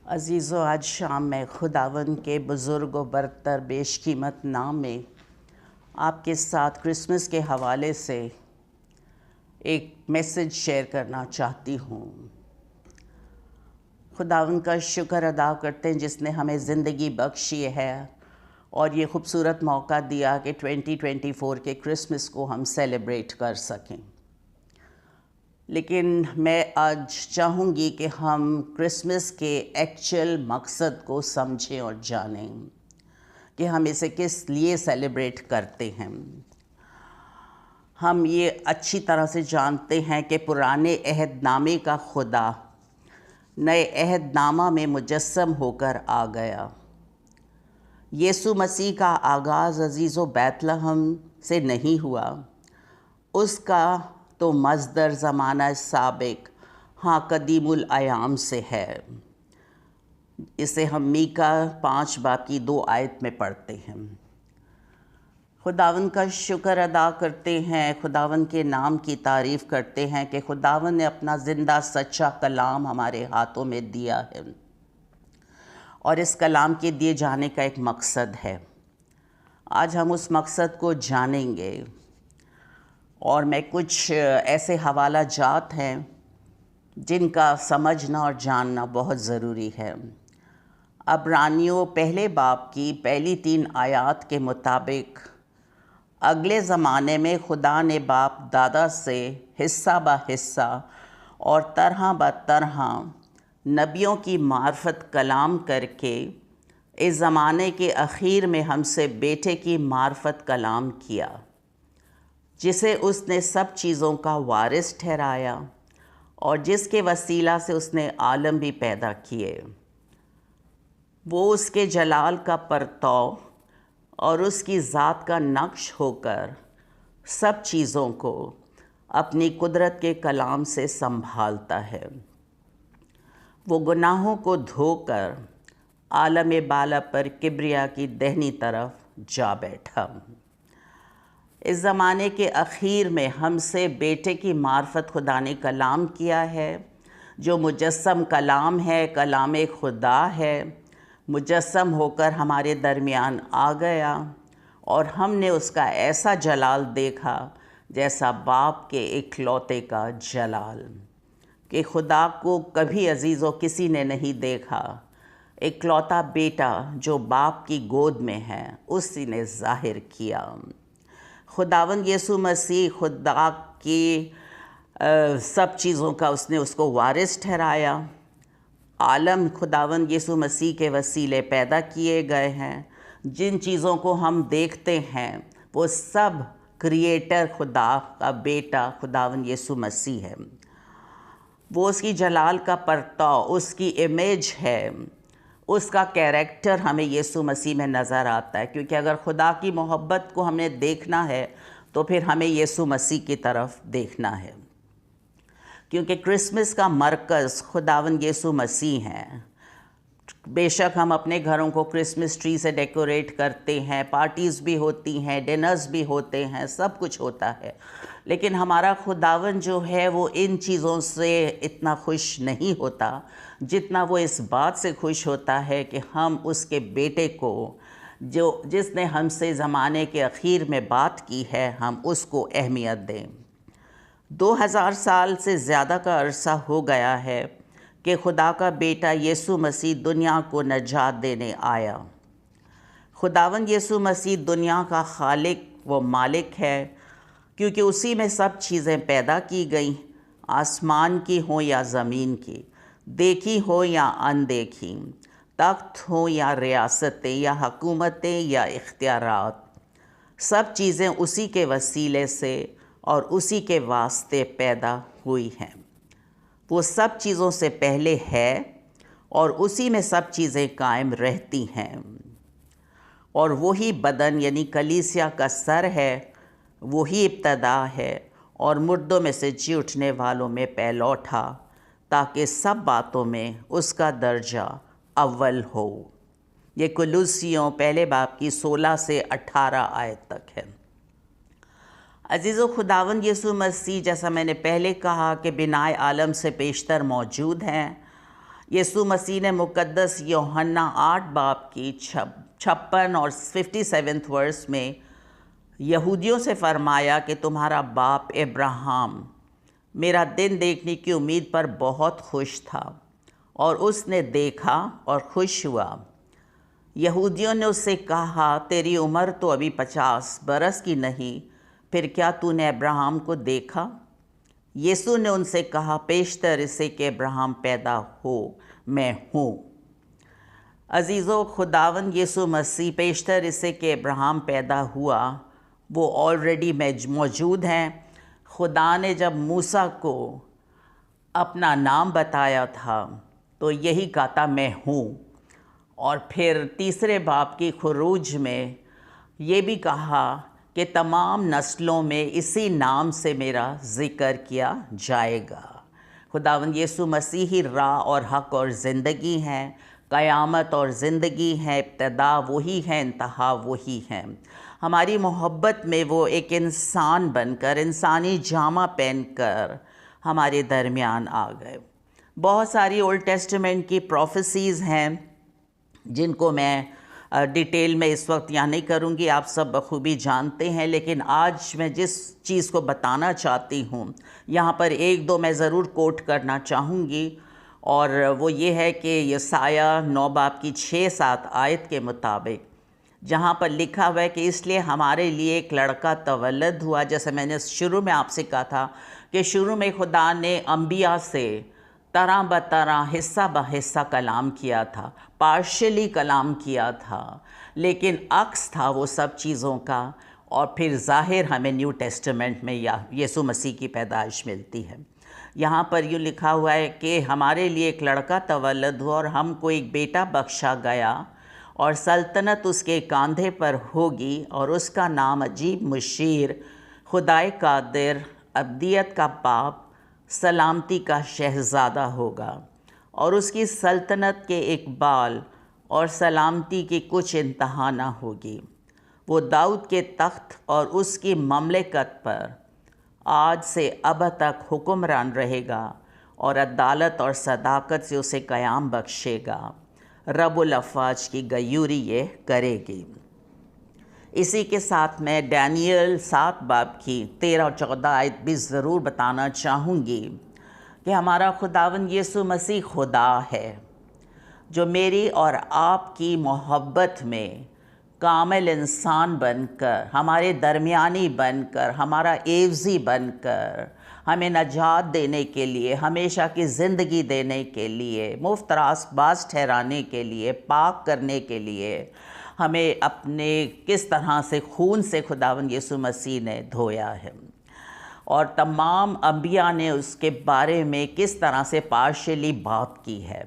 अज़ीज़ो, आज शाम में खुदावन के बुज़ुर्ग व बरतर बेशकीमत नाम में आपके साथ क्रिसमस के हवाले से एक मैसेज शेयर करना चाहती हूँ। खुदावन का शुक्र अदा करते हैं जिसने हमें ज़िंदगी बख्शी है और ये खूबसूरत मौका दिया कि 2024 के क्रिसमस को हम सेलिब्रेट कर सकें। लेकिन मैं आज चाहूँगी कि हम क्रिसमस के एक्चुअल मकसद को समझें और जानें कि हम इसे किस लिए सेलिब्रेट करते हैं। हम ये अच्छी तरह से जानते हैं कि पुराने अहदनामे का खुदा नए अहदनामा में मुजस्सम होकर आ गया। यीशु मसीह का आगाज़ अज़ीज़ो बैतलहम से नहीं हुआ, उसका तो मज़दर ज़माना साबिक कदीमुल अयाम से है। इसे हम मीका 5 बाब की 2 आयत में पढ़ते हैं। खुदावन का शुक्र अदा करते हैं, खुदावन के नाम की तारीफ़ करते हैं कि खुदावन ने अपना ज़िंदा सच्चा कलाम हमारे हाथों में दिया है और इस कलाम के दिए जाने का एक मकसद है। आज हम उस मकसद को जानेंगे और मैं कुछ ऐसे हवाला जात हैं जिनका समझना और जानना बहुत ज़रूरी है। अब्रानियों पहले बाब की पहली 3 आयत के मुताबिक अगले ज़माने में खुदा ने बाप दादा से हिस्सा ब हिस्सा और तरह ब तरह नबियों की मार्फत कलाम करके इस ज़माने के अखीर में हमसे बेटे की मार्फत कलाम किया, जिसे उसने सब चीज़ों का वारिस ठहराया और जिसके वसीला से उसने आलम भी पैदा किए। वो उसके जलाल का परतौ और उसकी ज़ात का नक्श होकर सब चीज़ों को अपनी कुदरत के कलाम से संभालता है। वो गुनाहों को धोकर आलम बाला पर किब्रिया की दहनी तरफ जा बैठा। इस ज़माने के अखीर में हमसे बेटे की मार्फत खुदा ने कलाम किया है, जो मुजस्सम कलाम है, कलाम खुदा है, मुजस्सम होकर हमारे दरमियान आ गया और हमने उसका ऐसा जलाल देखा जैसा बाप के इकलौते का जलाल, कि खुदा को कभी अजीज़ों किसी ने नहीं देखा। इकलौता बेटा जो बाप की गोद में है, उसी ने ज़ाहिर किया। खुदावंद यीशु मसीह खुदा की सब चीज़ों का उसने उसको वारिस ठहराया। आलम खुदावंद यीशु मसीह के वसीले पैदा किए गए हैं। जिन चीज़ों को हम देखते हैं वो सब क्रिएटर खुदा का बेटा खुदावंद यीशु मसीह है। वो उसकी जलाल का परतौ, उसकी इमेज है, उसका कैरेक्टर हमें यीशु मसीह में नज़र आता है। क्योंकि अगर खुदा की मोहब्बत को हमने देखना है तो फिर हमें यीशु मसीह की तरफ देखना है, क्योंकि क्रिसमस का मरकज़ खुदावंद यीशु मसीह है। बेशक हम अपने घरों को क्रिसमस ट्री से डेकोरेट करते हैं, पार्टीज़ भी होती हैं, डिनर्स भी होते हैं, सब कुछ होता है, लेकिन हमारा खुदावन जो है वो इन चीज़ों से इतना खुश नहीं होता जितना वो इस बात से खुश होता है कि हम उसके बेटे को, जो जिसने हमसे ज़माने के अखीर में बात की है, हम उसको अहमियत दें। 2000 साल से ज़्यादा का अरसा हो गया है कि खुदा का बेटा यीशु मसीह दुनिया को नजात देने आया। खुदावंद यीशु मसीह दुनिया का खालिक व मालिक है, क्योंकि उसी में सब चीज़ें पैदा की गई, आसमान की हो या ज़मीन की, देखी हो या अनदेखी, तख्त हो या रियासतें या हुकूमतें या इख्तियारात, सब चीज़ें उसी के वसीले से और उसी के वास्ते पैदा हुई हैं। वो सब चीज़ों से पहले है और उसी में सब चीज़ें कायम रहती हैं। और वही बदन यानी कलीसिया का सर है, वही इब्तदा है और मुर्दों में से जी उठने वालों में पहलौठा, ताकि सब बातों में उसका दर्जा अव्वल हो। ये कुलूसियों पहले बाब की 16 से 18 आयत तक है। अजीज़ो, खुदावंद यीशु मसीह, जैसा मैंने पहले कहा कि बिनाए आलम से पेशतर मौजूद हैं, यीशु मसीह ने मुकद्दस यूहन्ना 8 बाब की 56 और 57 वर्स में यहूदियों से फरमाया कि तुम्हारा बाप अब्राहम मेरा दिन देखने की उम्मीद पर बहुत खुश था और उसने देखा और खुश हुआ। यहूदियों ने उससे कहा, तेरी उम्र तो अभी 50 बरस की नहीं, फिर क्या तूने अब्राहम को देखा? यीशु ने उनसे कहा, पेशतर इसे कि अब्राहम पैदा हो मैं हूँ। अजीज़ों, खुदावंद यीशु मसीह पेशतर इसे कि अब्राहम पैदा हुआ, वो ऑलरेडी मौजूद हैं। खुदा ने जब मूसा को अपना नाम बताया था तो यही कहा था, मैं हूँ। और फिर तीसरे बाब की खुरूज में ये भी कहा कि तमाम नस्लों में इसी नाम से मेरा ज़िक्र किया जाएगा। खुदावंद यीशु मसीह ही राह और हक़ और ज़िंदगी हैं, क़यामत और ज़िंदगी है, इब्तिदा वही है, इंतहा वही है। हमारी मोहब्बत में वो एक इंसान बनकर, इंसानी जामा पहनकर हमारे दरमियान आ गए। बहुत सारी ओल्ड टेस्टामेंट की प्रोफेसीज़ हैं जिनको मैं डिटेल में इस वक्त यहाँ नहीं करूँगी, आप सब बखूबी जानते हैं। लेकिन आज मैं जिस चीज़ को बताना चाहती हूँ, यहाँ पर एक दो मैं ज़रूर कोट करना चाहूँगी, और वो ये है कि यसाया 9 बाब की 6-7 आयत के मुताबिक जहाँ पर लिखा हुआ है कि इसलिए हमारे लिए एक लड़का तवल्लद हुआ। जैसे मैंने शुरू में आपसे कहा था कि शुरू में खुदा ने अंबिया से तरह ब तरह, हिस्सा ब हिस्सा कलाम किया था, पार्शली कलाम किया था, लेकिन अक्स था वो सब चीज़ों का। और फिर ज़ाहिर हमें न्यू टेस्टामेंट में या यीशु मसीह की पैदाइश मिलती है। यहाँ पर यूँ लिखा हुआ है कि हमारे लिए एक लड़का तवल्लद हुआ और हमको एक बेटा बख्शा गया और सल्तनत उसके कांधे पर होगी और उसका नाम अजीब मुशीर, खुदाए कादिर, अब्दियत का बाप, सलामती का शहज़ादा होगा। और उसकी सल्तनत के इकबाल और सलामती की कुछ इंतहा ना होगी। वो दाऊद के तख्त और उसकी ममलकत पर आज से अब तक हुक्मरान रहेगा और अदालत और सदाकत से उसे क़याम बख्शेगा। रब्बुल अफ़वाज की गयूरी ये करेगी। इसी के साथ मैं डैनियल 7 बाब की 13 और 14 आयत भी ज़रूर बताना चाहूँगी कि हमारा खुदावंद यीशु मसीह खुदा है जो मेरी और आपकी मोहब्बत में कामिल इंसान बनकर, हमारे दरमियानी बनकर, हमारा एवज़ी बनकर, हमें नजात देने के लिए, हमेशा की ज़िंदगी देने के लिए, मुफ्त रासबाज ठहराने के लिए, पाक करने के लिए हमें अपने किस तरह से खून से खुदावंद यीशु मसीह ने धोया है। और तमाम अंबिया ने उसके बारे में किस तरह से पार्शली बात की है।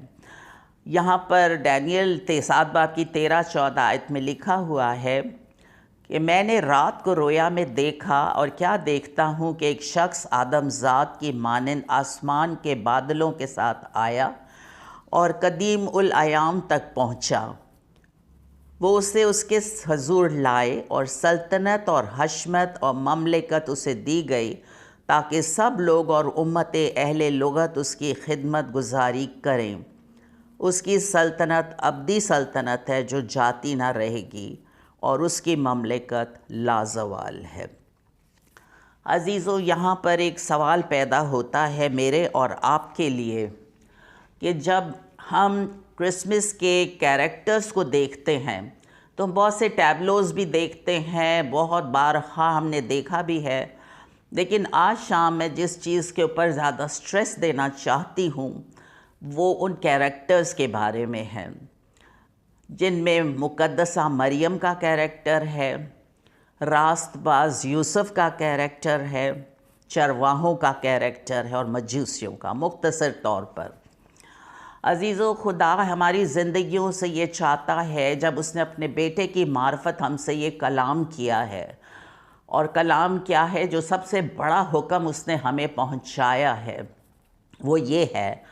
यहाँ पर डैनियल 7 बाब की 13-14 आयत में लिखा हुआ है कि मैंने रात को रोया में देखा और क्या देखता हूँ कि एक शख्स आदमज़ात की मानंद आसमान के बादलों के साथ आया और कदीम उल आयाम तक पहुँचा। वो उसे उसके हजूर लाए और सल्तनत और हशमत और ममलकत उसे दी गई ताकि सब लोग और उम्मतें अहले लुगत उसकी खिदमत गुजारी करें। उसकी सल्तनत अब्दी सल्तनत है जो जाती ना रहेगी और उसकी ममलकत लाजवाल है। अजीज़ों, यहाँ पर एक सवाल पैदा होता है मेरे और आपके लिए कि जब हम क्रिसमस के कैरेक्टर्स को देखते हैं तो बहुत से टैबलोज़ भी देखते हैं, बहुत बार हमने देखा भी है। लेकिन आज शाम मैं जिस चीज़ के ऊपर ज़्यादा स्ट्रेस देना चाहती हूँ वो उन कैरेक्टर्स के बारे में है जिनमें मुक़द्दसा मरियम का कैरेक्टर है, रास्तबाज यूसुफ का कैरेक्टर है, चरवाहों का कैरेक्टर है और मजूसियों का। मुख्तसर तौर पर अजीज़ों, खुदा हमारी ज़िंदगियों से ये चाहता है, जब उसने अपने बेटे की मार्फत हमसे ये कलाम किया है, और कलाम क्या है जो सबसे बड़ा हुक्म उसने हमें पहुंचाया है, वो ये है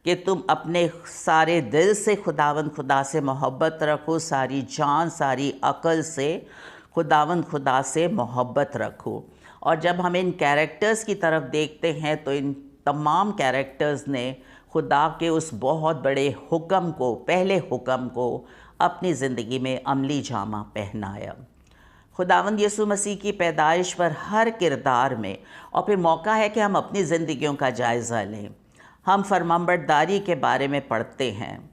कि तुम अपने सारे दिल से खुदावंद खुदा से मोहब्बत रखो, सारी जान सारी अक्ल से खुदावंद खुदा से मोहब्बत रखो। और जब हम इन कैरेक्टर्स की तरफ देखते हैं तो इन तमाम कैरेक्टर्स ने खुदा के उस बहुत बड़े हुक्म को, पहले हुक्म को अपनी ज़िंदगी में अमली जामा पहनाया। खुदावंद यीशु मसीह की पैदाइश पर हर किरदार में, और फिर मौका है कि हम अपनी ज़िंदगियों का जायज़ा लें। हम फरमाबरदारी के बारे में पढ़ते हैं।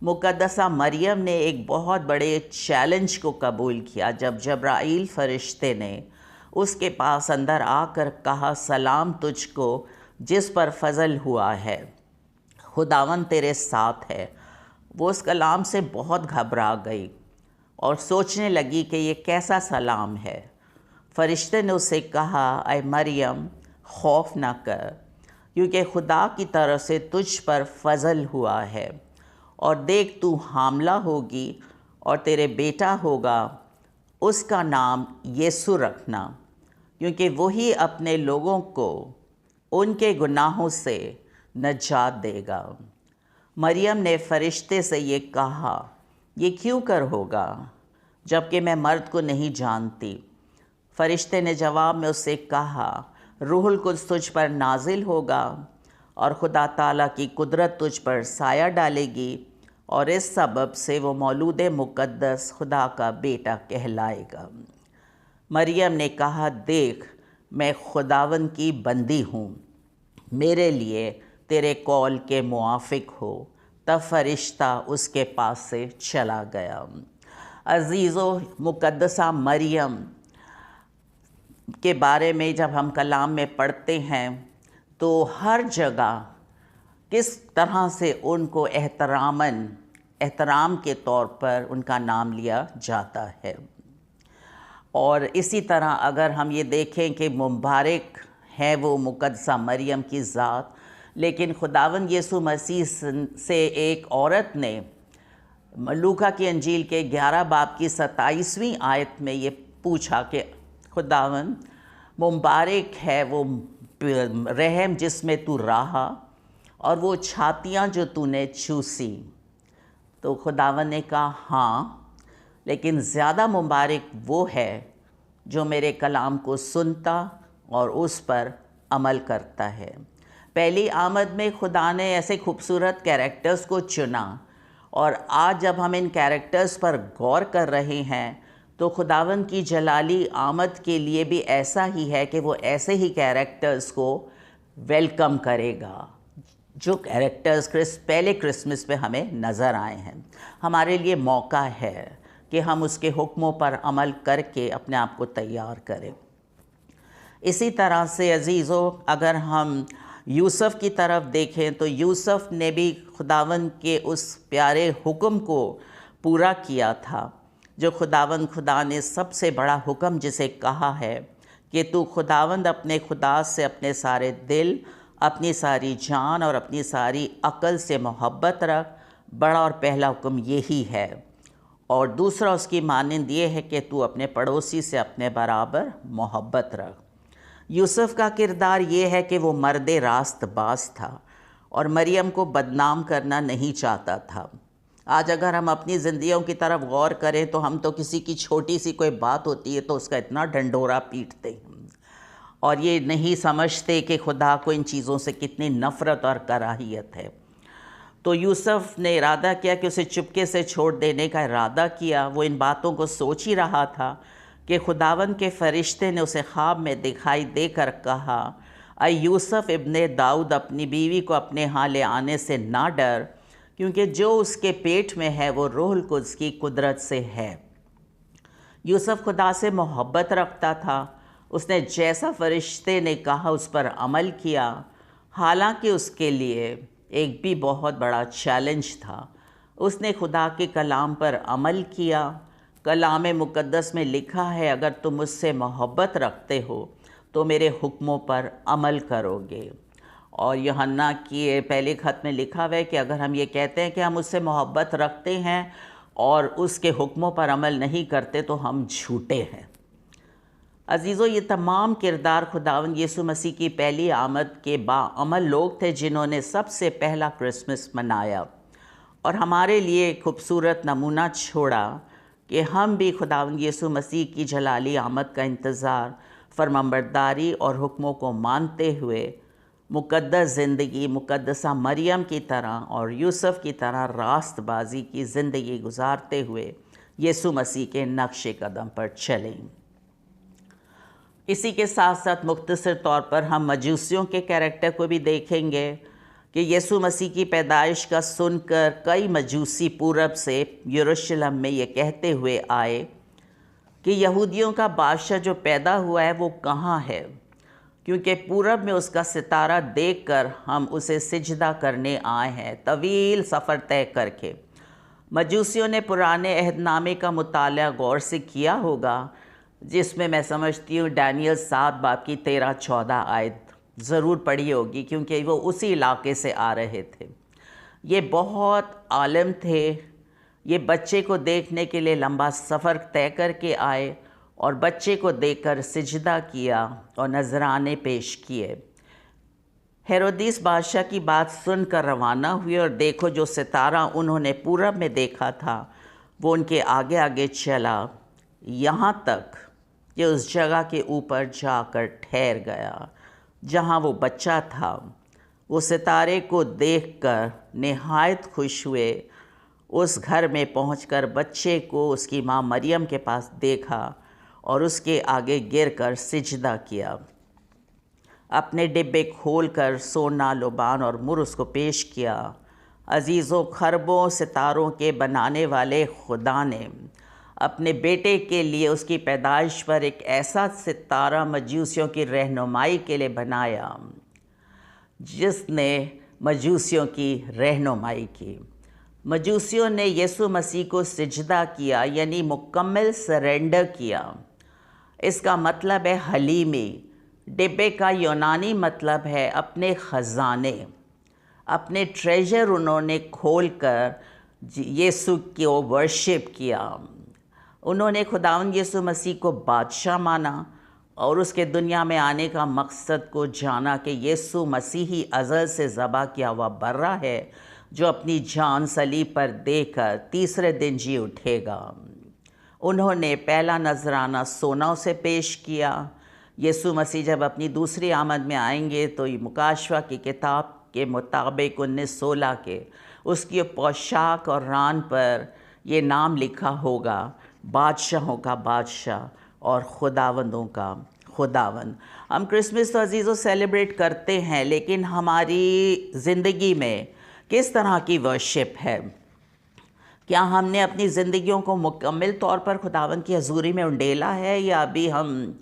मुकद्दसा मरियम ने एक बहुत बड़े चैलेंज को कबूल किया जब जब्राईल फरिश्ते ने उसके पास अंदर आकर कहा, सलाम तुझको जिस पर फजल हुआ है, खुदावन तेरे साथ है। वो उस कलाम से बहुत घबरा गई और सोचने लगी कि ये कैसा सलाम है। फरिश्ते ने उसे कहा, ऐ मरियम खौफ ना कर, क्योंकि खुदा की तरफ से तुझ पर फजल हुआ है, और देख तू हामला होगी और तेरे बेटा होगा, उसका नाम यीशु रखना, क्योंकि वही अपने लोगों को उनके गुनाहों से नजात देगा। मरियम ने फरिश्ते से ये कहा, ये क्यों कर होगा जबकि मैं मर्द को नहीं जानती। फरिश्ते ने जवाब में उससे कहा, रूहुल कुद्स तुझ पर नाजिल होगा और खुदा ताला की कुदरत तुझ पर साया डालेगी, और इस सबब से वो मौलूद मुक़द्दस खुदा का बेटा कहलाएगा। मरियम ने कहा, देख मैं खुदावन की बंदी हूँ, मेरे लिए तेरे कौल के मुआफिक हो। तब फरिश्ता उसके पास से चला गया। अजीज़ों, मुक़द्दसा मरियम के बारे में जब हम कलाम में पढ़ते हैं तो हर जगह किस तरह से उनको एहतराम के तौर पर उनका नाम लिया जाता है। और इसी तरह अगर हम ये देखें कि मुबारक है वो मुक़द्दसा मरियम की ज़ात, लेकिन खुदावंद यीशु मसीह से एक औरत ने लूका की अंजील के 11 बाब की 27वीं आयत में ये पूछा कि खुदावंद मुबारक है वो रहम जिसमें तू रहा और वो छातियाँ जो तूने चूसी। तो खुदावंद ने कहा, हाँ, लेकिन ज़्यादा मुबारक वो है जो मेरे कलाम को सुनता और उस पर अमल करता है। पहली आमद में खुदा ने ऐसे खूबसूरत कैरेक्टर्स को चुना, और आज जब हम इन कैरेक्टर्स पर गौर कर रहे हैं तो खुदावंद की जलाली आमद के लिए भी ऐसा ही है कि वो ऐसे ही कैरेक्टर्स को वेलकम करेगा जो कैरेक्टर्स पहले क्रिसमस पे हमें नज़र आए हैं। हमारे लिए मौका है कि हम उसके हुक्मों पर अमल करके अपने आप को तैयार करें। इसी तरह से अजीज़ों, अगर हम यूसुफ की तरफ देखें तो यूसुफ ने भी खुदावंद के उस प्यारे हुक्म को पूरा किया था जो खुदा ने सबसे बड़ा हुक्म जिसे कहा है कि तू खुदावंद अपने खुदा से अपने सारे दिल, अपनी सारी जान और अपनी सारी अक्ल से मोहब्बत रख। बड़ा और पहला हुक्म यही है, और दूसरा उसकी मानंद ये है कि तू अपने पड़ोसी से अपने बराबर मोहब्बत रख। यूसुफ का किरदार ये है कि वो मर्द रास्तबाज था और मरियम को बदनाम करना नहीं चाहता था। आज अगर हम अपनी ज़िंदगियों की तरफ गौर करें तो हम तो किसी की छोटी सी कोई बात होती है तो उसका इतना ढंढोरा पीटते हैं और ये नहीं समझते कि खुदा को इन चीज़ों से कितनी नफ़रत और कराहियत है। तो यूसुफ ने इरादा किया कि उसे चुपके से छोड़ देने का इरादा किया। वो इन बातों को सोच ही रहा था कि खुदावंद के फरिश्ते ने उसे ख्वाब में दिखाई देकर कहा, ऐ यूसुफ इब्ने दाऊद, अपनी बीवी को अपने यहाँ ले आने से ना डर, क्योंकि जो उसके पेट में है वो रूहुल कुद्स की कुदरत से है। यूसुफ खुदा से मोहब्बत रखता था। उसने जैसा फरिश्ते ने कहा उस पर अमल किया, हालांकि उसके लिए एक भी बहुत बड़ा चैलेंज था। उसने खुदा के कलाम पर अमल किया। कलाम मुक़द्दस में लिखा है, अगर तुम मुझसे मोहब्बत रखते हो तो मेरे हुक्मों पर अमल करोगे। और यूहन्ना की पहले ख़त में लिखा हुआ है कि अगर हम ये कहते हैं कि हम उससे मोहब्बत रखते हैं और उसके हुक्मों पर अमल नहीं करते तो हम झूठे हैं। अजीज़ों, ये तमाम किरदार खुदावंद यीशु मसीह की पहली आमद के बाअमल लोग थे जिन्होंने सबसे पहला क्रिसमस मनाया और हमारे लिए खूबसूरत नमूना छोड़ा कि हम भी खुदावंद यीशु मसीह की जलाली आमद का इंतज़ार फरमाबरदारी और हुक्मों को मानते हुए मुक़द्दस ज़िंदगी मुक़द्दसा मरियम की तरह और यूसुफ की तरह रास्तबाजी की ज़िंदगी गुजारते हुए यीशु मसीह के नक्शे कदम पर चलें। इसी के साथ साथ मुख्तसर तौर पर हम मजूसियों के कैरेक्टर को भी देखेंगे कि यीशु मसीह की पैदाइश का सुनकर कई मजूसी पूरब से यरूशलेम में ये कहते हुए आए कि यहूदियों का बादशाह जो पैदा हुआ है वो कहाँ है, क्योंकि पूरब में उसका सितारा देखकर हम उसे सिजदा करने आए हैं, तवील सफ़र तय करके। मजूसियों ने पुराने अहदनामे का मुताला गौर से किया होगा, जिसमें मैं समझती हूँ डैनियल 7 बाब की 13-14 आयत ज़रूर पढ़ी होगी, क्योंकि वो उसी इलाके से आ रहे थे। ये बहुत आलिम थे, ये बच्चे को देखने के लिए लंबा सफ़र तय करके आए और बच्चे को देखकर सिजदा किया और नजराने पेश किए। हेरोदिस बादशाह की बात सुनकर रवाना हुए और देखो जो सितारा उन्होंने पूरब में देखा था वो उनके आगे आगे चला, यहाँ तक कि उस जगह के ऊपर जाकर ठहर गया जहाँ वो बच्चा था। वो सितारे को देखकर निहायत खुश हुए। उस घर में पहुंचकर बच्चे को उसकी माँ मरियम के पास देखा और उसके आगे गिरकर सिजदा किया। अपने डिब्बे खोलकर सोना, लोबान और मुर उसको पेश किया। अजीज़ों, खरबों सितारों के बनाने वाले खुदा ने अपने बेटे के लिए उसकी पैदाइश पर एक ऐसा सितारा मजूसियों की रहनुमाई के लिए बनाया जिसने मजूसियों की रहनुमाई की। मजूसियों ने यीशु मसीह को सिजदा किया, यानी मुकम्मल सरेंडर किया। इसका मतलब है हलीमी। डिब्बे का यूनानी मतलब है अपने ख़जाने, अपने ट्रेजर उन्होंने खोलकर यीशु को वर्शिप किया। उन्होंने खुदावंद यीशु मसीह को बादशाह माना और उसके दुनिया में आने का मकसद को जाना कि यीशु मसीह ही अज़ल से ज़बा किया हुआ बर्रा है जो अपनी जान सलीब पर देकर तीसरे दिन जी उठेगा। उन्होंने पहला नजराना सोना से पेश किया। यीशु मसीह जब अपनी दूसरी आमद में आएंगे तो ये मुकाशवा की किताब के मुताबिक 1916 के उसकी पोशाक और रान पर ये नाम लिखा होगा, बादशाहों का बादशाह और खुदावंदों का खुदावंद। हम क्रिसमस तो अजीज़ों सेलिब्रेट करते हैं, लेकिन हमारी ज़िंदगी में किस तरह की वर्शिप है? क्या हमने अपनी ज़िंदगियों को मुकम्मल तौर पर खुदावंद की हजूरी में उंडेला है, या अभी हम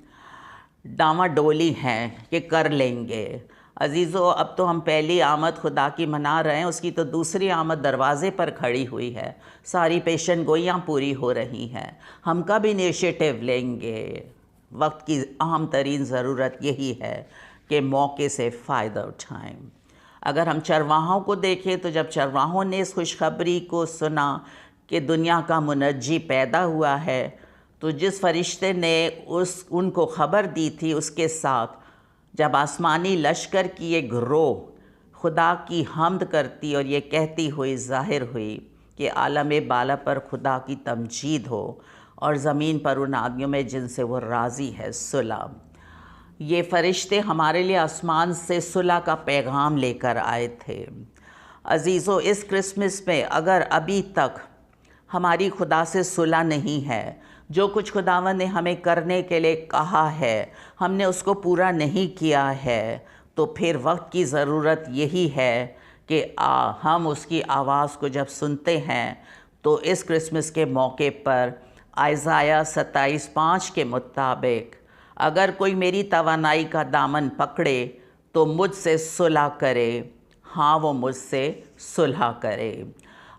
डामाडोली हैं कि कर लेंगे? अजीज़ों, अब तो हम पहली आमद खुदा की मना रहे हैं, उसकी तो दूसरी आमद दरवाज़े पर खड़ी हुई है। सारी पेशन गोइयाँ पूरी हो रही हैं। हम कब इनिशिएटिव लेंगे? वक्त की अहम तरीन ज़रूरत यही है कि मौके से फ़ायदा उठाएं। अगर हम चरवाहों को देखें तो जब चरवाहों ने इस खुशखबरी को सुना कि दुनिया का मुनज्जी पैदा हुआ है, तो जिस फरिश्ते ने उनको ख़बर दी थी, उसके साथ जब आसमानी लश्कर की एक ग्रोह खुदा की हम्द करती और ये कहती हुई ज़ाहिर हुई कि आलम बाला पर खुदा की तमजीद हो और ज़मीन पर उन आदमियों में जिनसे वो राज़ी है सुलह। ये फ़रिश्ते हमारे लिए आसमान से सुलह का पैगाम लेकर आए थे। अजीज़ों, इस क्रिसमस में अगर अभी तक हमारी खुदा से सुलह नहीं है, जो कुछ खुदावन ने हमें करने के लिए कहा है हमने उसको पूरा नहीं किया है, तो फिर वक्त की ज़रूरत यही है कि हम उसकी आवाज़ को जब सुनते हैं तो इस क्रिसमस के मौके पर आइज़ाया 27:5 के मुताबिक अगर कोई मेरी तवानाई का दामन पकड़े तो मुझसे सुलह करे। हाँ, वो मुझसे सुलह करे।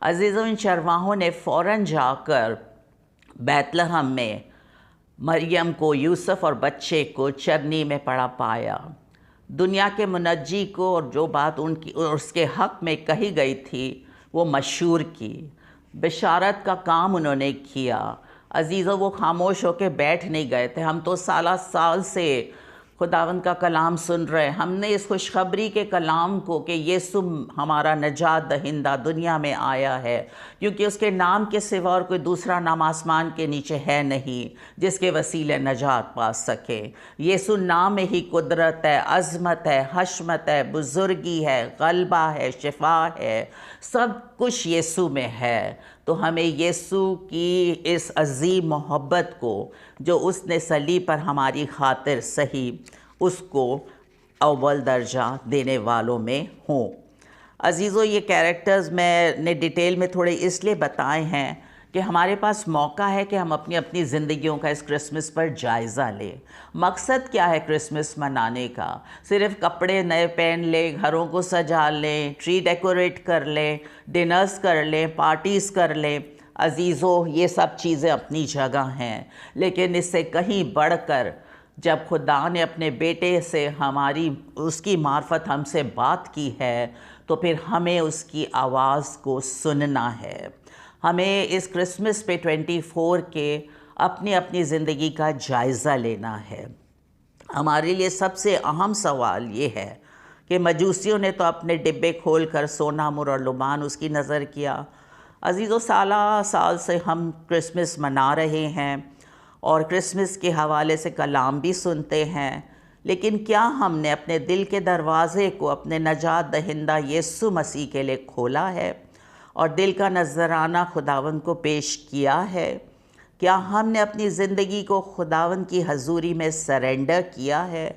अजीज़ों, इन चरवाहों ने फ़ौरन जाकर बैतलहम में मरियम को, यूसुफ और बच्चे को चरनी में पड़ा पाया। दुनिया के मुनज्जी को और जो बात उनकी और उसके हक़ में कही गई थी वो मशहूर की। बिशारत का काम उन्होंने किया। अजीज़ों, वो खामोश होकर बैठ नहीं गए थे। हम तो साल से खुदावंद का कलाम सुन रहे हैं। हमने इस खुशखबरी के कलाम को कि यीशु हमारा नजात दहिंदा दुनिया में आया है, क्योंकि उसके नाम के सिवा और कोई दूसरा नाम आसमान के नीचे है नहीं जिसके वसीले नजात पा सके। यीशु नाम में ही कुदरत है, अज़मत है, हशमत है, बुजुर्गी है, गलबा है, शिफा है, सब कुछ यीशु में है। तो हमें यीशु की इस अजीम मोहब्बत को जो उसने सलीब पर हमारी खातिर सही, उसको अव्वल दर्जा देने वालों में हों। अजीज़ों, ये कैरेक्टर्स मैंने डिटेल में थोड़े इसलिए बताए हैं कि हमारे पास मौका है कि हम अपनी अपनी ज़िंदगियों का इस क्रिसमस पर जायज़ा लें। मकसद क्या है क्रिसमस मनाने का? सिर्फ कपड़े नए पहन लें, घरों को सजा लें, ट्री डेकोरेट कर लें, डिनर्स कर लें, पार्टीज़ कर लें। अजीज़ों, ये सब चीज़ें अपनी जगह हैं, लेकिन इससे कहीं बढ़कर जब खुदा ने अपने बेटे से हमारी उसकी मार्फत हमसे बात की है, तो फिर हमें उसकी आवाज़ को सुनना है। हमें इस क्रिसमस पे 24 के अपनी अपनी ज़िंदगी का जायज़ा लेना है। हमारे लिए सबसे अहम सवाल ये है कि मजूसियों ने तो अपने डिब्बे खोलकर सोना, मुर और लुबान उसकी नज़र किया। अजीज़ों, साल से हम क्रिसमस मना रहे हैं और क्रिसमस के हवाले से कलाम भी सुनते हैं, लेकिन क्या हमने अपने दिल के दरवाज़े को अपने नजात दहिंदा यीशु मसीह के लिए खोला है और दिल का नजराना खुदावंद को पेश किया है? क्या हमने अपनी ज़िंदगी को खुदावंद की हजूरी में सरेंडर किया है?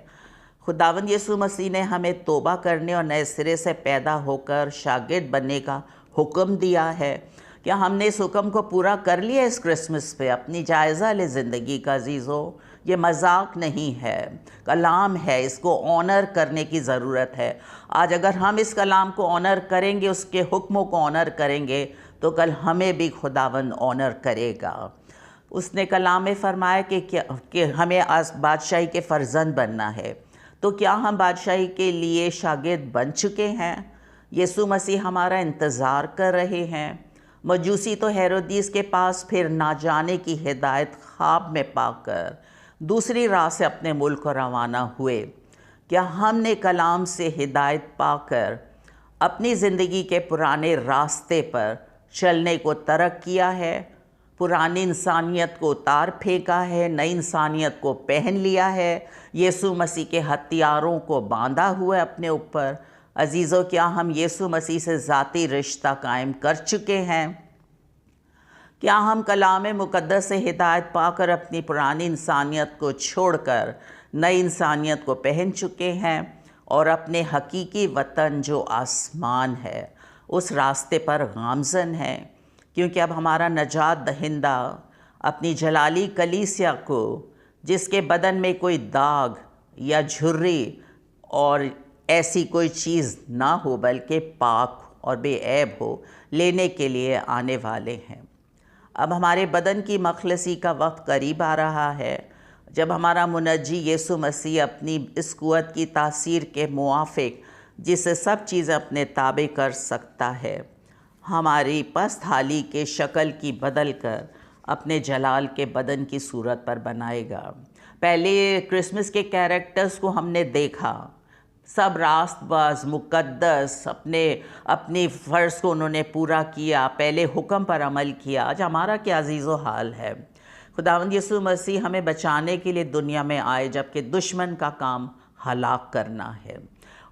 खुदावंद यीशु मसीह ने हमें तौबा करने और नए सिरे से पैदा होकर शागिर्द बनने का हुक्म दिया है। क्या हमने इस हुक्म को पूरा कर लिया इस क्रिसमस पे? अपनी जायज़ा ले ज़िंदगी का अजीज़ों, ये मजाक नहीं है, कलाम है, इसको ऑनर करने की ज़रूरत है। आज अगर हम इस कलाम को ऑनर करेंगे, उसके हुक्मों को ऑनर करेंगे, तो कल हमें भी खुदावंद ऑनर करेगा। उसने कलाम में फरमाया कि हमें आज बादशाही के फ़र्जंद बनना है। तो क्या हम बादशाही के लिए शागिर्द बन चुके हैं? यीशु मसीह हमारा इंतज़ार कर रहे हैं। मजूसी तो हेरोदीस के पास फिर ना जाने की हिदायत ख्वाब में पाकर दूसरी राह से अपने मुल्क को रवाना हुए। क्या हमने कलाम से हिदायत पाकर अपनी ज़िंदगी के पुराने रास्ते पर चलने को तर्क किया है? पुरानी इंसानियत को उतार फेंका है, नई इंसानियत को पहन लिया है, यीशु मसीह के हथियारों को बांधा हुआ है अपने ऊपर? अजीज़ों, क्या हम यीशु मसीह से ज़ाती रिश्ता कायम कर चुके हैं? क्या हम कलाम मुक़द्दस से हिदायत पाकर अपनी पुरानी इंसानियत को छोड़कर नई इंसानियत को पहन चुके हैं और अपने हकीकी वतन जो आसमान है उस रास्ते पर गामज़न हैं? क्योंकि अब हमारा नजात दहिंदा अपनी जलाली कलीसिया को, जिसके बदन में कोई दाग या झुर्री और ऐसी कोई चीज़ ना हो बल्कि पाक और बेऐब हो, लेने के लिए आने वाले हैं। अब हमारे बदन की मखलसी का वक्त करीब आ रहा है, जब हमारा मुनज्जी यीशु मसीह अपनी इस कुव्वत की तासीर के मुआफिक, जिससे सब चीज़ें अपने ताबे कर सकता है, हमारी पस्त हाली के शक्ल की बदल कर अपने जलाल के बदन की सूरत पर बनाएगा। पहले क्रिसमस के कैरेक्टर्स को हमने देखा, सब रास्तबाज मुक़द्दस अपने फ़र्ज़ को उन्होंने पूरा किया, पहले हुक्म पर अमल किया। आज हमारा क्या अजीज़ो हाल है? खुदावंद यीशु मसीह हमें बचाने के लिए दुनिया में आए, जबकि दुश्मन का काम हलाक करना है।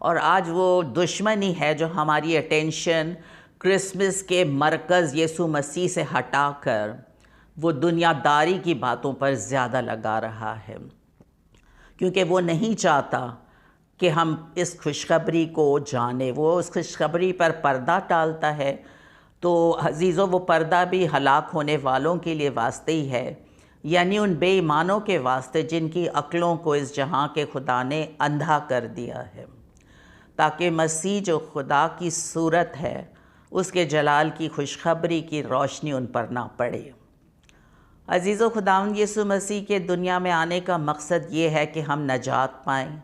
और आज वो दुश्मन ही है जो हमारी अटेंशन क्रिसमस के मरकज़ यीशु मसीह से हटाकर वो दुनियादारी की बातों पर ज़्यादा लगा रहा है, क्योंकि वो नहीं चाहता कि हम इस खुशखबरी को जाने। वो उस खुशखबरी पर पर्दा डालता है, तो अजीज़ों वो पर्दा भी हलाक होने वालों के लिए वास्ते ही है, यानी उन बेईमानों के वास्ते जिनकी अक्लों को इस जहां के खुदा ने अंधा कर दिया है, ताकि मसीह जो खुदा की सूरत है उसके जलाल की खुशखबरी की रोशनी उन पर ना पड़े। अजीज़ों, खुदावंद यीशु मसीह के दुनिया में आने का मकसद ये है कि हम नजात पाएँ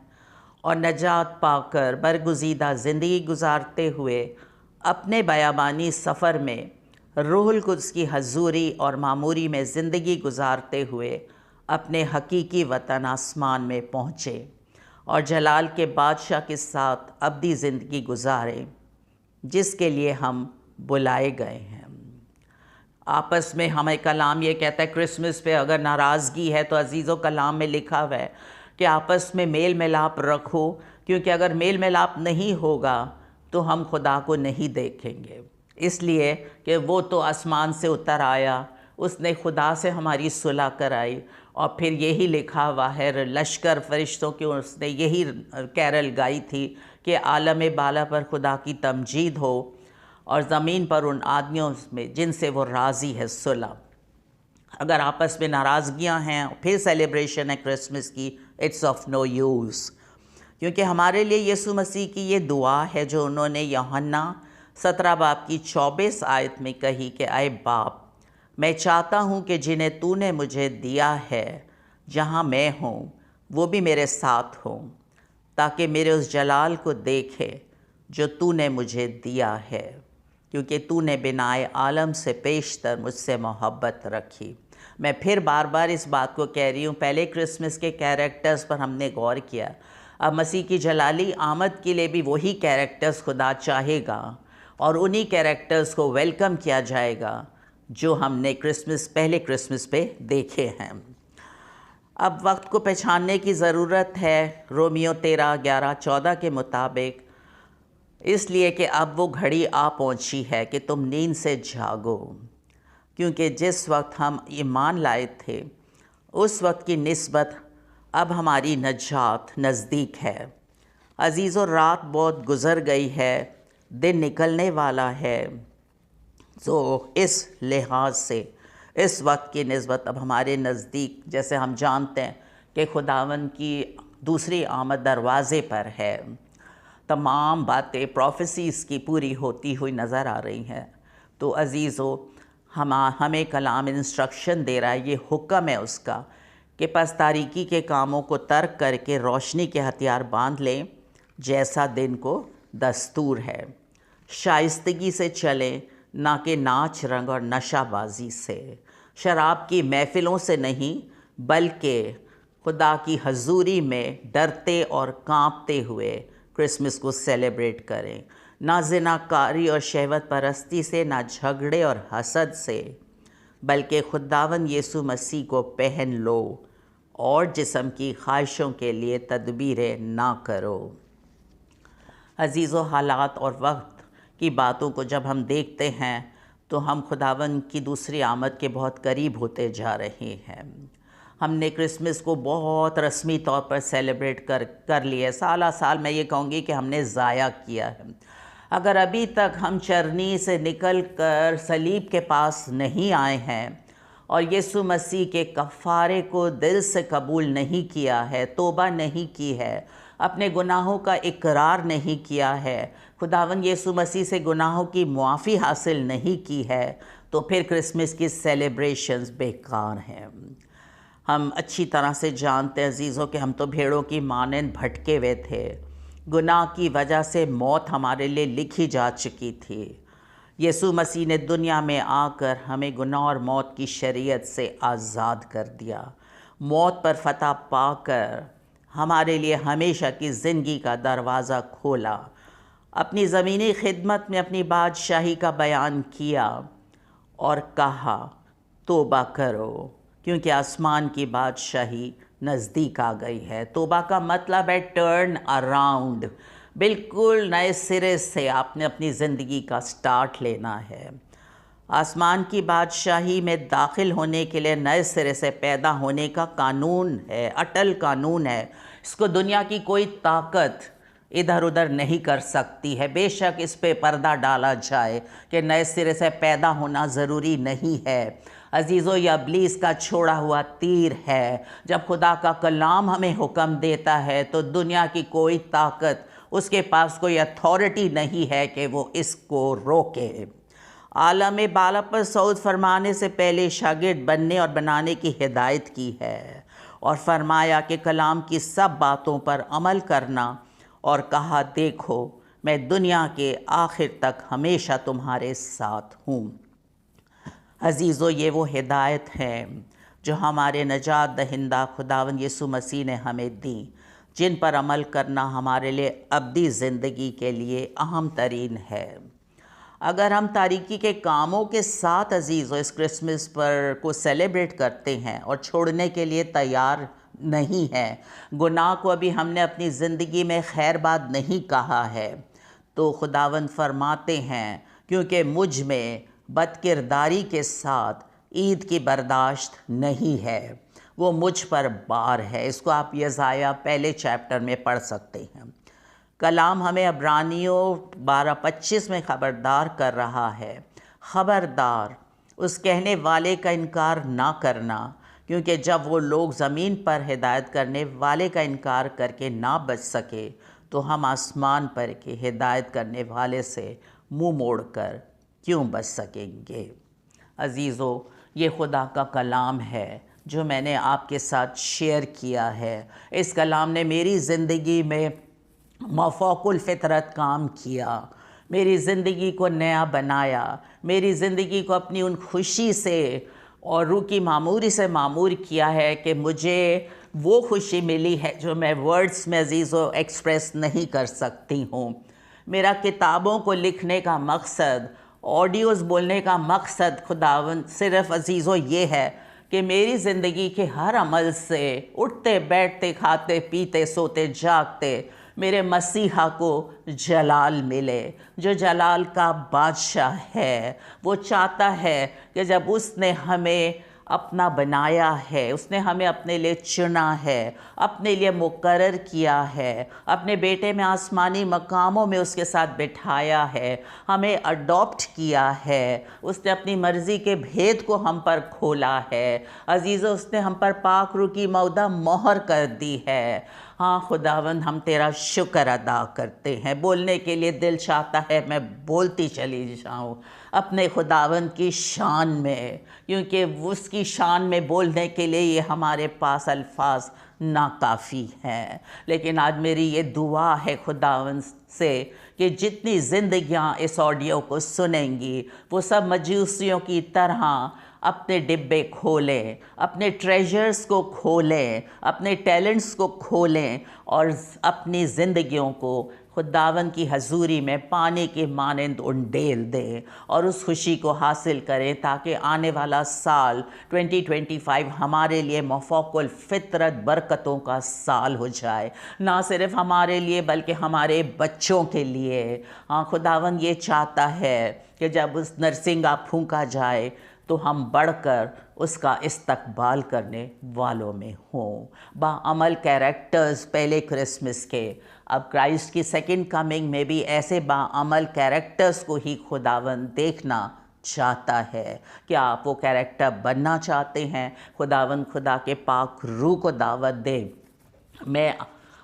और नजात पाकर बरगुज़ीदा ज़िंदगी गुजारते हुए अपने बयाबानी सफ़र में रूहुल कुद्स की हजूरी और मामूरी में ज़िंदगी गुजारते हुए अपने हकीकी वतन आसमान में पहुँचे। और जलाल के बादशाह के साथ अब्दी ज़िंदगी गुजारें जिसके लिए हम बुलाए गए हैं। आपस में हमें कलाम ये कहता है, क्रिसमस पे अगर नाराज़गी है तो अजीज़ों कलाम में लिखा हुआ है कि आपस में मेल मिलाप रखो, क्योंकि अगर मेल मिलाप नहीं होगा तो हम खुदा को नहीं देखेंगे। इसलिए कि वो तो आसमान से उतर आया, उसने खुदा से हमारी सुलह कराई, और फिर यही लिखा हुआ है लश्कर फरिश्तों की उसने यही कैरल गाई थी कि आलम बाला पर खुदा की तमजीद हो और ज़मीन पर उन आदमियों में जिनसे वो राज़ी है सुलह। अगर आपस में नाराज़गियाँ हैं, फिर सेलिब्रेशन है क्रिसमस की, इट्स ऑफ नो यूज़, क्योंकि हमारे लिए यीशु मसीह की ये दुआ है जो उन्होंने यूहन्ना 17 बाब की 24 आयत में कही कि आए बाप, मैं चाहता हूँ कि जिन्हें तूने मुझे दिया है जहाँ मैं हूँ वो भी मेरे साथ हों, ताकि मेरे उस जलाल को देखे जो तूने मुझे दिया है, क्योंकि तूने बिनाए आलम से पेशतर मुझसे मोहब्बत रखी। मैं फिर बार बार इस बात को कह रही हूँ, पहले क्रिसमस के कैरेक्टर्स पर हमने गौर किया, अब मसीह की जलाली आमद के लिए भी वही कैरेक्टर्स खुदा चाहेगा और उन्हीं कैरेक्टर्स को वेलकम किया जाएगा जो हमने पहले क्रिसमस पे देखे हैं। अब वक्त को पहचानने की ज़रूरत है रोमियो 13:11-14 के मुताबिक, इसलिए कि अब वो घड़ी आ पहुंची है कि तुम नींद से जागो, क्योंकि जिस वक्त हम ईमान लाए थे उस वक्त की निस्बत अब हमारी नजात नज़दीक है। अजीज़ों, रात बहुत गुज़र गई है, दिन निकलने वाला है, तो इस लिहाज से इस वक्त की निस्बत अब हमारे नज़दीक, जैसे हम जानते हैं कि खुदावन की दूसरी आमद दरवाज़े पर है, तमाम बातें प्रोफेसीज़ की पूरी होती हुई नज़र आ रही हैं। तो अजीज़ों, हमें कलाम इंस्ट्रक्शन दे रहा है, ये हुक्म है उसका कि पस तारीकी के कामों को तर्क करके रोशनी के हथियार बांध लें, जैसा दिन को दस्तूर है। शाइस्तगी से चलें, ना कि नाच रंग और नशाबाजी से, शराब की महफ़िलों से नहीं, बल्कि खुदा की हजूरी में डरते और कांपते हुए क्रिसमस को सेलिब्रेट करें। ना ज़िनाकारी और शहवत परस्ती से, ना झगड़े और हसद से, बल्कि खुदावन यीशु मसीह को पहन लो और जिस्म की ख्वाहिशों के लिए तदबीरें ना करो। अजीज़ों, हालात और वक्त की बातों को जब हम देखते हैं तो हम खुदावन की दूसरी आमद के बहुत करीब होते जा रहे हैं। हमने क्रिसमस को बहुत रस्मी तौर पर सेलिब्रेट कर लिया। साल साल मैं ये कहूँगी कि हमने ज़ाया किया है। अगर अभी तक हम चरनी से निकल कर सलीब के पास नहीं आए हैं और यीशु मसीह के कफ़ारे को दिल से कबूल नहीं किया है, तौबा नहीं की है, अपने गुनाहों का इकरार नहीं किया है, खुदावन यीशु मसीह से गुनाहों की मुआफ़ी हासिल नहीं की है, तो फिर क्रिसमस की सेलिब्रेशंस बेकार हैं। हम अच्छी तरह से जानते हैं अजीज़ों कि हम तो भेड़ों की मानंद भटके हुए थे। गुनाह की वजह से मौत हमारे लिए लिखी जा चुकी थी। यीशु मसीह ने दुनिया में आकर हमें गुनाह और मौत की शरीयत से आज़ाद कर दिया। मौत पर फतह पाकर हमारे लिए हमेशा की ज़िंदगी का दरवाज़ा खोला। अपनी ज़मीनी खिदमत में अपनी बादशाही का बयान किया और कहा, तौबा करो, क्योंकि आसमान की बादशाही नज़दीक आ गई है। तौबा का मतलब है टर्न अराउंड, बिल्कुल नए सिरे से आपने अपनी ज़िंदगी का स्टार्ट लेना है। आसमान की बादशाही में दाखिल होने के लिए नए सिरे से पैदा होने का कानून है, अटल कानून है। इसको दुनिया की कोई ताकत इधर उधर नहीं कर सकती है। बेशक इस पे पर्दा डाला जाए कि नए सिरे से पैदा होना ज़रूरी नहीं है। अजीज़ों, यह इब्लीस का छोड़ा हुआ तीर है। जब खुदा का कलाम हमें हुक्म देता है तो दुनिया की कोई ताकत, उसके पास कोई अथॉरिटी नहीं है कि वो इसको रोके। आलम बाला पर सऊद फरमाने से पहले शागिर्द बनने और बनाने की हिदायत की है और फरमाया कि कलाम की सब बातों पर अमल करना, और कहा, देखो मैं दुनिया के आखिर तक हमेशा तुम्हारे साथ हूँ। अजीज़ों, ये वो हिदायत है जो हमारे नजात दहिंदा खुदावन यीशु मसीह ने हमें दी, जिन पर अमल करना हमारे लिए अब्दी ज़िंदगी के लिए अहम तरीन है। अगर हम तारीकी के कामों के साथ अजीज़ों इस क्रिसमस पर को सेलिब्रेट करते हैं और छोड़ने के लिए तैयार नहीं है, गुनाह को अभी हमने अपनी ज़िंदगी में खैरबाद नहीं कहा है, तो खुदावंद फरमाते हैं क्योंकि मुझ में बदकिरदारी के साथ ईद की बर्दाश्त नहीं है, वो मुझ पर बार है। इसको आप यसाया पहले चैप्टर में पढ़ सकते हैं। कलाम हमें अब्रानियों 12:25 में ख़बरदार कर रहा है, ख़बरदार उस कहने वाले का इनकार ना करना, क्योंकि जब वो लोग ज़मीन पर हिदायत करने वाले का इनकार करके ना बच सके, तो हम आसमान पर के हिदायत करने वाले से मुंह मोड़कर क्यों बच सकेंगे। अजीज़ों, ये खुदा का कलाम है जो मैंने आपके साथ शेयर किया है। इस कलाम ने मेरी ज़िंदगी में मफ़ौकुल फ़ितरत काम किया, मेरी ज़िंदगी को नया बनाया, मेरी ज़िंदगी को अपनी उन खुशी से और रूह की मामूरी से मामूर किया है कि मुझे वो खुशी मिली है जो मैं वर्ड्स में अजीज़ों एक्सप्रेस नहीं कर सकती हूँ। मेरा किताबों को लिखने का मकसद, ऑडियोज़ बोलने का मकसद खुदावंद सिर्फ़ अजीज़ों ये है कि मेरी ज़िंदगी के हर अमल से, उठते बैठते खाते पीते सोते जागते, मेरे मसीहा को जलाल मिले, जो जलाल का बादशाह है। वो चाहता है कि जब उसने हमें अपना बनाया है, उसने हमें अपने लिए चुना है, अपने लिए मुकर्रर किया है, अपने बेटे में आसमानी मकामों में उसके साथ बिठाया है, हमें अडॉप्ट किया है, उसने अपनी मर्ज़ी के भेद को हम पर खोला है। अजीज़ों, उसने हम पर पाक रूह की मौदा मोहर कर दी है। हाँ खुदावंद, हम तेरा शुक्र अदा करते हैं। बोलने के लिए दिल चाहता है मैं बोलती चली जाऊँ अपने खुदावंद की शान में, क्योंकि उसकी शान में बोलने के लिए ये हमारे पास अल्फाज नाकाफ़ी हैं। लेकिन आज मेरी ये दुआ है खुदावंद से कि जितनी ज़िंदगियाँ इस ऑडियो को सुनेंगी वो सब मजूसियों की तरह अपने डिब्बे खोलें, अपने ट्रेजर्स को खोलें, अपने टैलेंट्स को खोलें और अपनी ज़िंदगियों को खुदावन की हजूरी में पानी के मानंद उंडेल दें और उस खुशी को हासिल करें, ताकि आने वाला साल 2025 हमारे लिए मफ़ौकुल फ़ितरत बरकतों का साल हो जाए। ना सिर्फ हमारे लिए बल्कि हमारे बच्चों के लिए। हाँ, खुदावन ये चाहता है कि जब उस नरसिंगा फूंका जाए तो हम बढ़कर उसका इस्तकबाल करने वालों में हों। बाअमल कैरेक्टर्स पहले क्रिसमस के, अब क्राइस्ट की सेकंड कमिंग में भी ऐसे बाअमल कैरेक्टर्स को ही खुदावंद देखना चाहता है। क्या आप वो कैरेक्टर बनना चाहते हैं? खुदावंद खुदा के पाक रूह को दावत दे। मैं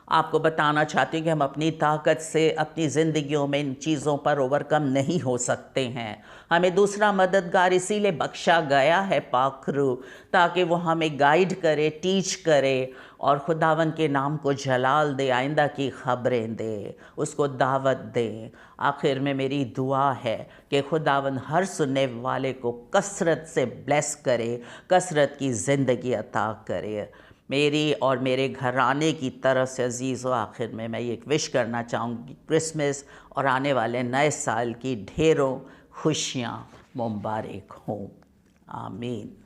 आपको बताना चाहती हूँ कि हम अपनी ताकत से अपनी ज़िंदगियों में इन चीज़ों पर ओवरकम नहीं हो सकते हैं। हमें दूसरा मददगार इसीलिए बख्शा गया है, पाक रूह, ताकि वो हमें गाइड करे, टीच करे और खुदावन के नाम को जलाल दे, आइंदा की ख़बरें दे, उसको दावत दे। आखिर में मेरी दुआ है कि खुदावन हर सुनने वाले को कसरत से ब्लेस करे, कसरत की ज़िंदगी अता करे। मेरी और मेरे घराने की तरफ से अजीज़ों, आखिर में मैं ये विश करना चाहूँगी क्रिसमस और आने वाले नए साल की ढेरों खुशियाँ मुबारक हों। आमीन।